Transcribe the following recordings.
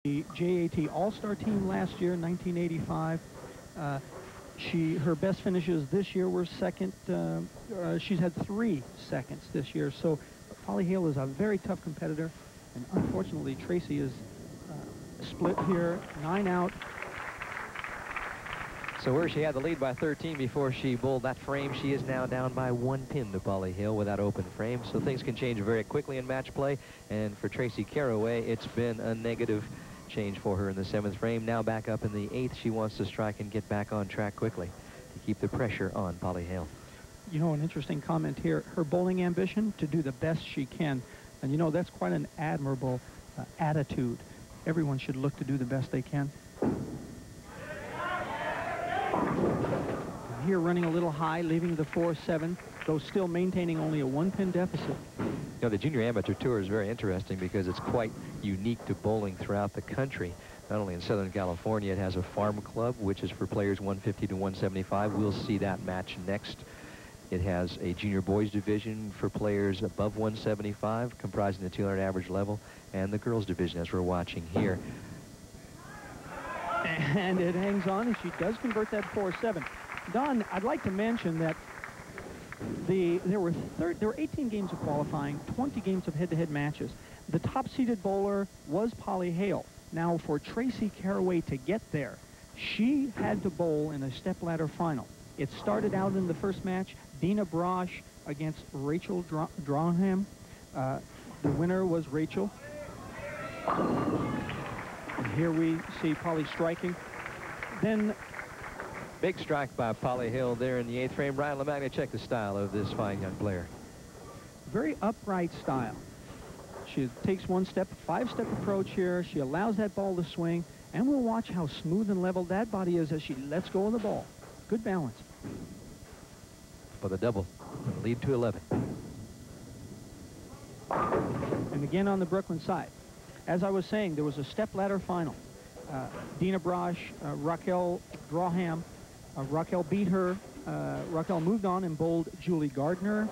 the JAT All-Star team last year, 1985. Her best finishes this year were second. She's had 3 seconds this year. So Polly Hale is a very tough competitor. And unfortunately, Tracy is split here, 9 out. So where she had the lead by 13 before she bowled that frame, she is now down by 1 pin to Polly Hale with that open frame. So things can change very quickly in match play. And for Tracy Caraway, it's been a negative change for her in the 7th frame. Now back up in the 8th. She wants to strike and get back on track quickly to keep the pressure on Polly Hale. You know, an interesting comment here. Her bowling ambition to do the best she can. And, you know, that's quite an admirable attitude. Everyone should look to do the best they can. Here running a little high, leaving the 4-7, though still maintaining only a 1-pin deficit. You know, the Junior Amateur Tour is very interesting because it's quite unique to bowling throughout the country. Not only in Southern California, it has a farm club, which is for players 150 to 175. We'll see that match next. It has a junior boys division for players above 175, comprising the 200 average level, and the girls division, as we're watching here. And it hangs on, and she does convert that 4-7. Don, I'd like to mention that there were 18 games of qualifying, 20 games of head-to-head matches. The top-seeded bowler was Polly Hale. Now, for Tracy Caraway to get there, she had to bowl in a step-ladder final. It started out in the first match, Dina Brosh against Rachel Dronham. The winner was Rachel. And here we see Polly striking. Then big strike by Polly Hale there in the 8th frame. Brian LeMagna, check the style of this fine young player. Very upright style. She takes 1 step, 5-step approach here. She allows that ball to swing, and we'll watch how smooth and level that body is as she lets go of the ball. Good balance. For the double, lead to 11. And again on the Brooklyn side. As I was saying, there was a step-ladder final. Dina Brosh, Raquel Drawham. Raquel beat her. Raquel moved on and bowled Julie Gardner,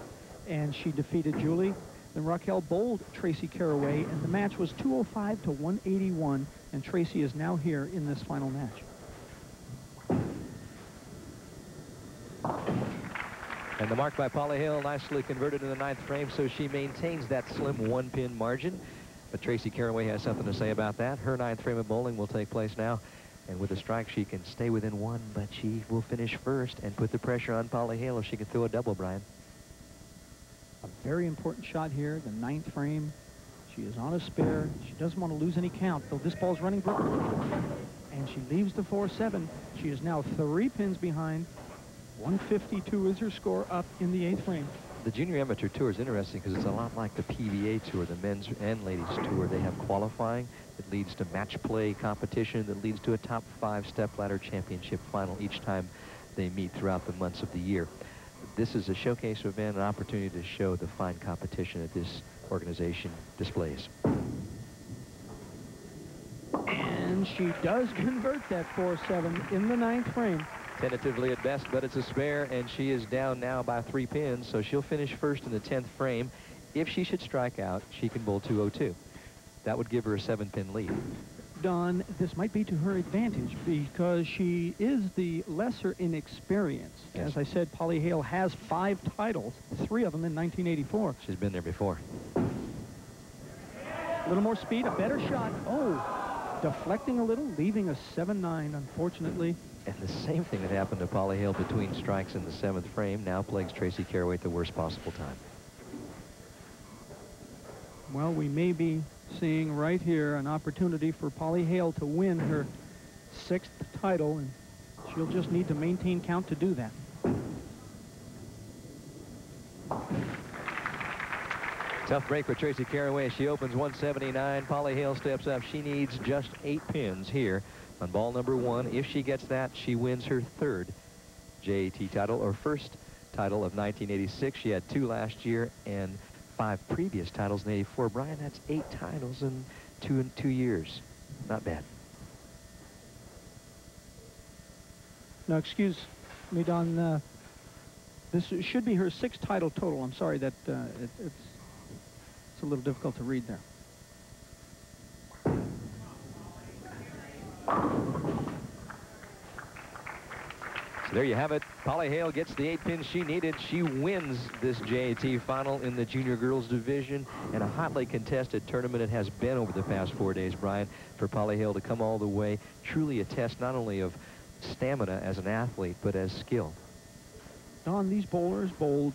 and she defeated Julie. Then Raquel bowled Tracy Caraway, and the match was 205 to 181, and Tracy is now here in this final match. And the mark by Polly Hale nicely converted in the 9th frame, so she maintains that slim 1-pin margin. But Tracy Caraway has something to say about that. Her 9th frame of bowling will take place now. And with a strike, she can stay within 1, but she will finish first and put the pressure on Polly Hale if she can throw a double, Brian. A very important shot here, the 9th frame. She is on a spare. She doesn't want to lose any count, though this ball's running Brooklyn. And she leaves the 4-7. She is now 3 pins behind. 152 is her score up in the 8th frame. The Junior Amateur Tour is interesting because it's a lot like the PBA Tour, the men's and ladies tour. They have qualifying that leads to match play competition that leads to a top 5 step-ladder championship final each time they meet throughout the months of the year. This is a showcase event, an opportunity to show the fine competition that this organization displays. And she does convert that 4-7 in the 9th frame. Tentatively at best, but it's a spare, and she is down now by 3 pins, so she'll finish first in the 10th frame. If she should strike out, she can bowl 202. That would give her a 7-pin lead. Don, this might be to her advantage because she is the lesser in experience. Yes. As I said, Polly Hale has 5 titles, 3 of them in 1984. She's been there before. A little more speed, a better shot. Oh, deflecting a little, leaving a 7-9, unfortunately. And the same thing that happened to Polly Hale between strikes in the 7th frame now plagues Tracy Caraway at the worst possible time. Well, we may be seeing right here an opportunity for Polly Hale to win her 6th title, and she'll just need to maintain count to do that. Tough break for Tracy Caraway. She opens 179. Polly Hale steps up. She needs just 8 pins here on ball number 1. If she gets that, she wins her 3rd JAT title, or first title of 1986. She had 2 last year and 5 previous titles in 84. Brian, that's 8 titles in 2 years. Not bad. Now, excuse me, Don. This should be her 6th title total. I'm sorry that it's a little difficult to read there. So there you have it. Polly Hale gets the 8 pins she needed. She wins this JAT final in the junior girls division, and a hotly contested tournament it has been over the past 4 days, Brian, for Polly Hale to come all the way. Truly a test not only of stamina as an athlete, but as skill. Don, these bowlers bowled,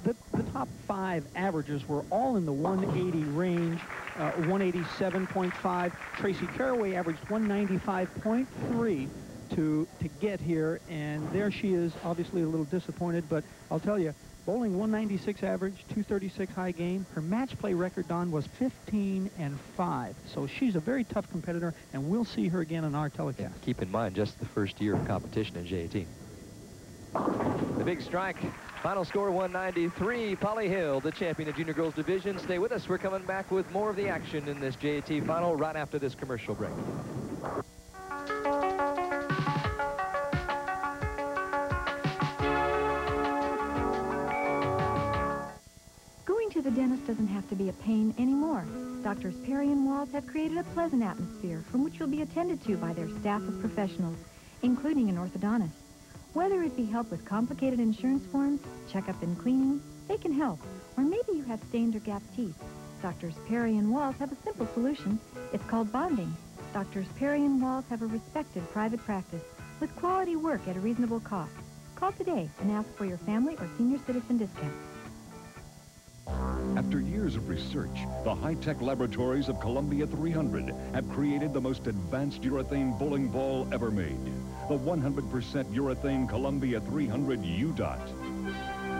the top 5 averages were all in the 180 range, 187.5. Tracy Caraway averaged 195.3 to get here, and there she is, obviously a little disappointed, but I'll tell you, bowling 196 average, 236 high game. Her match play record, Don, was 15-5. So she's a very tough competitor, and we'll see her again on our telecast. Yeah, keep in mind, just the first year of competition in JAT. The big strike, final score 193. Polly Hale, the champion of junior girls division. Stay with us. We're coming back with more of the action in this JAT final right after this commercial break. Going to the dentist doesn't have to be a pain anymore. Doctors Perry and Walls have created a pleasant atmosphere from which you'll be attended to by their staff of professionals, including an orthodontist. Whether it be help with complicated insurance forms, checkup and cleaning, they can help. Or maybe you have stained or gapped teeth. Doctors Perry and Walls have a simple solution. It's called bonding. Doctors Perry and Walls have a respected private practice with quality work at a reasonable cost. Call today and ask for your family or senior citizen discount. After years of research, the high-tech laboratories of Columbia 300 have created the most advanced urethane bowling ball ever made. The 100% urethane Columbia 300 UDOT.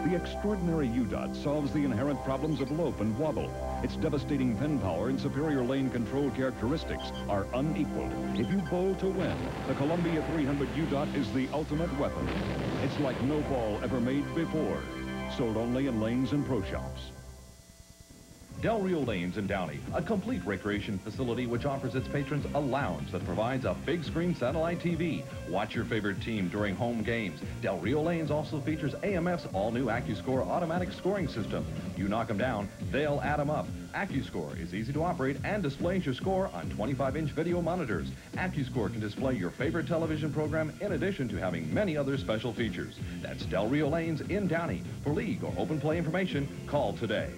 The extraordinary UDOT solves the inherent problems of lope and wobble. Its devastating pin power and superior lane control characteristics are unequaled. If you bowl to win, the Columbia 300 UDOT is the ultimate weapon. It's like no ball ever made before. Sold only in lanes and pro shops. Del Rio Lanes in Downey, a complete recreation facility which offers its patrons a lounge that provides a big screen satellite TV. Watch your favorite team during home games. Del Rio Lanes also features AMF's all-new AccuScore automatic scoring system. You knock them down, they'll add them up. AccuScore is easy to operate and displays your score on 25-inch video monitors. AccuScore can display your favorite television program in addition to having many other special features. That's Del Rio Lanes in Downey. For league or open play information, call today.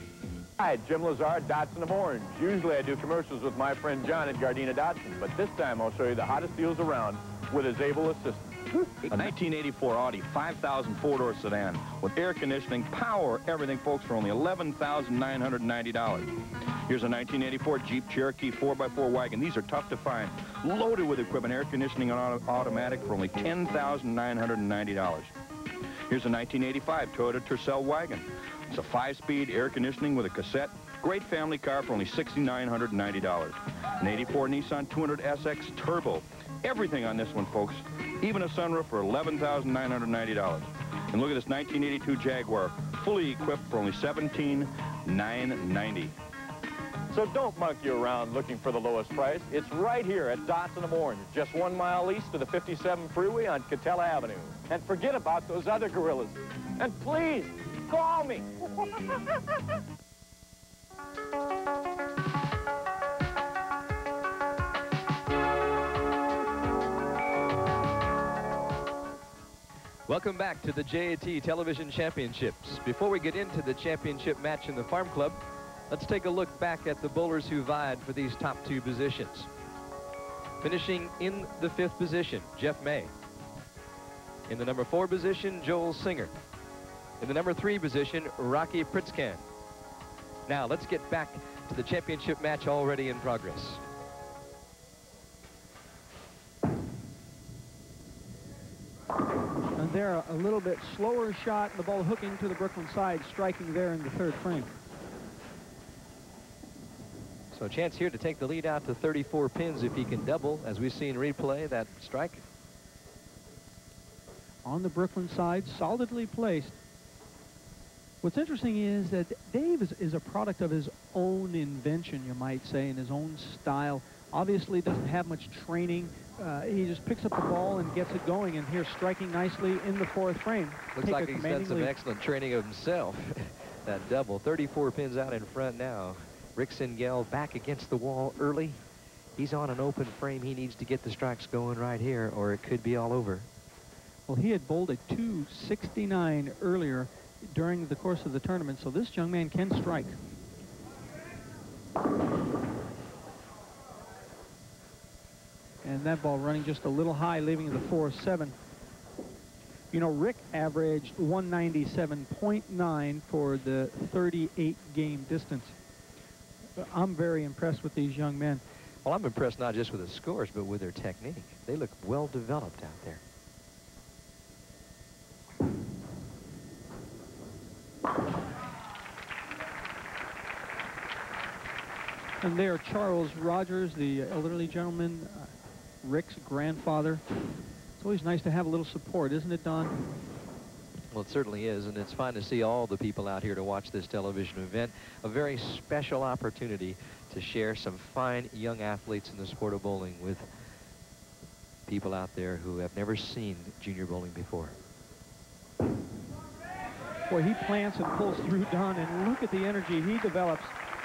Hi, Jim Lazar, Datsun of Orange. Usually I do commercials with my friend John at Gardena Datsun, but this time I'll show you the hottest deals around with his able assistant. A 1984 Audi 5000 four-door sedan with air conditioning, power, everything, folks, for only $11,990. Here's a 1984 Jeep Cherokee 4x4 wagon. These are tough to find. Loaded with equipment, air conditioning and automatic for only $10,990. Here's a 1985 Toyota Tercel wagon. It's a 5-speed air conditioning with a cassette. Great family car for only $6,990. An 84 Nissan 200 SX Turbo. Everything on this one, folks. Even a sunroof for $11,990. And look at this 1982 Jaguar, fully equipped for only $17,990. So don't monkey around looking for the lowest price. It's right here at Datsun of Orange, just 1 mile east of the 57 freeway on Catella Avenue. And forget about those other gorillas. And please, call me. Welcome back to the JAT Television Championships. Before we get into the championship match in the Farm Club, let's take a look back at the bowlers who vied for these top 2 positions. Finishing in the 5th position, Jeff May. In the number 4 position, Joel Singer. In the number 3 position, Rocky Pritzkan. Now, let's get back to the championship match already in progress. And there, a little bit slower shot, the ball hooking to the Brooklyn side, striking there in the 3rd frame. So a chance here to take the lead out to 34 pins if he can double, as we see in replay, that strike. On the Brooklyn side, solidly placed. What's interesting is that Dave is a product of his own invention, you might say, in his own style. Obviously doesn't have much training. He just picks up the ball and gets it going, and here striking nicely in the 4th frame. Looks like he's done some excellent training of himself. That double, 34 pins out in front now. Rick Singel back against the wall early. He's on an open frame. He needs to get the strikes going right here, or it could be all over. Well, he had bowled a 269 earlier during the course of the tournament, so this young man can strike. And that ball running just a little high, leaving the 4-7. You know, Rick averaged 197.9 for the 38-game distance. I'm very impressed with these young men. Well, I'm impressed not just with the scores, but with their technique. They look well developed out there. And there, Charles Rogers, the elderly gentleman, Rick's grandfather. It's always nice to have a little support, isn't it, Don? Well, it certainly is, and it's fun to see all the people out here to watch this television event. A very special opportunity to share some fine young athletes in the sport of bowling with people out there who have never seen junior bowling before. Boy, he plants and pulls through, Don, and look at the energy he develops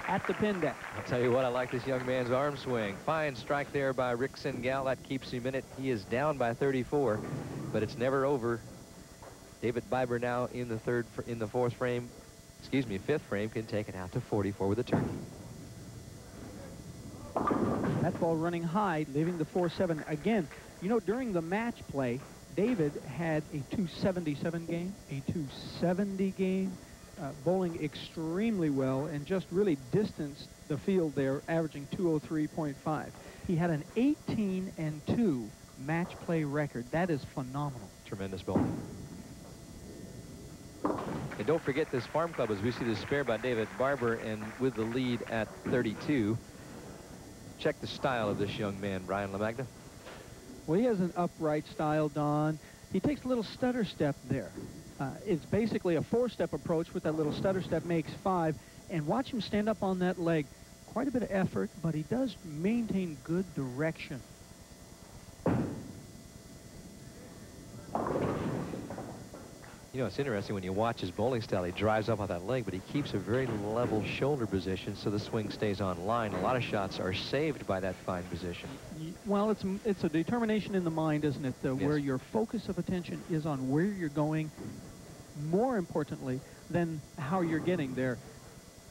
at the pin deck. I'll tell you what, I like this young man's arm swing. Fine strike there by Rick Singal. That keeps him in it. He is down by 34, but it's never over. David Biber now in the fifth frame, can take it out to 44 with a turkey. That ball running high, leaving the 4-7. Again, you know, during the match play, David had a 277 game, a 270 game, bowling extremely well and just really distanced the field there, averaging 203.5. He had an 18-2 match play record. That is phenomenal. Tremendous bowling. And don't forget this Farm Club, as we see the spare by David Barber and with the lead at 32. Check the style of this young man, Brian LaMagna. Well, he has an upright style, Don. He takes a little stutter step there. It's basically a 4-step approach with that little stutter step makes 5. And watch him stand up on that leg. Quite a bit of effort, but he does maintain good direction. You know, it's interesting when you watch his bowling style. He drives up on that leg, but he keeps a very level shoulder position so the swing stays on line. A lot of shots are saved by that fine position. Well, it's a determination in the mind, isn't it? Yes. Where your focus of attention is on where you're going, more importantly than how you're getting there.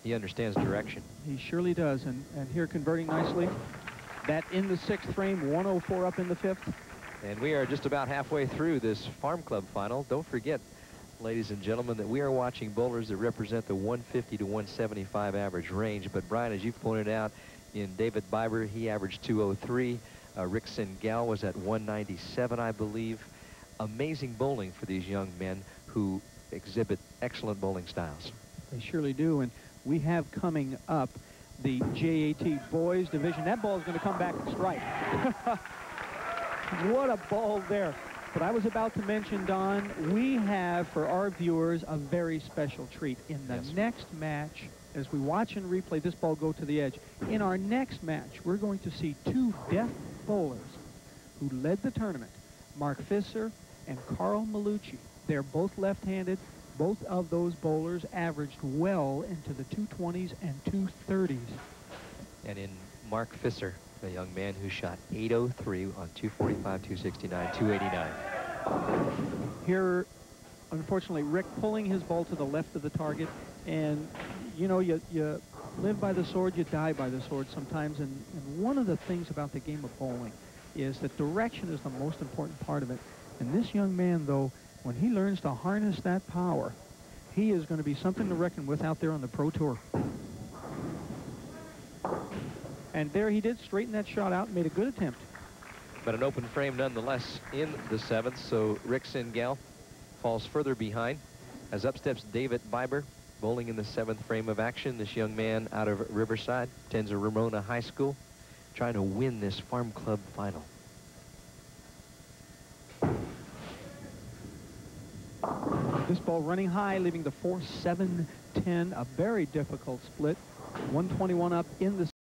He understands direction. He surely does. And here converting nicely. That in the 6th frame, 104 up in the 5th. And we are just about halfway through this Farm Club final. Don't forget, ladies and gentlemen, that we are watching bowlers that represent the 150 to 175 average range. But Brian, as you pointed out, in David Biber, he averaged 203. Rick Singal was at 197, I believe. Amazing bowling for these young men who exhibit excellent bowling styles. They surely do. And we have coming up the JAT boys division. That ball is going to come back and strike. What a ball there. But I was about to mention, Don, we have for our viewers a very special treat. In the next match, as we watch and replay this ball go to the edge, in our next match, we're going to see 2 deaf bowlers who led the tournament, Mark Fisser and Carl Malucci. They're both left-handed. Both of those bowlers averaged well into the 220s and 230s. And in Mark Fisser, a young man who shot 803 on 245, 269, 289. Here, unfortunately, Rick pulling his ball to the left of the target. And, you know, you live by the sword, you die by the sword sometimes. And one of the things about the game of bowling is that direction is the most important part of it. And this young man, though, when he learns to harness that power, he is going to be something to reckon with out there on the Pro Tour. And there he did straighten that shot out and made a good attempt. But an open frame nonetheless in the 7th, so Rick Singal falls further behind. As up steps David Biber, bowling in the 7th frame of action. This young man out of Riverside, attends a Ramona High School, trying to win this Farm Club final. This ball running high, leaving the 4-7-10, a very difficult split. 121 up in the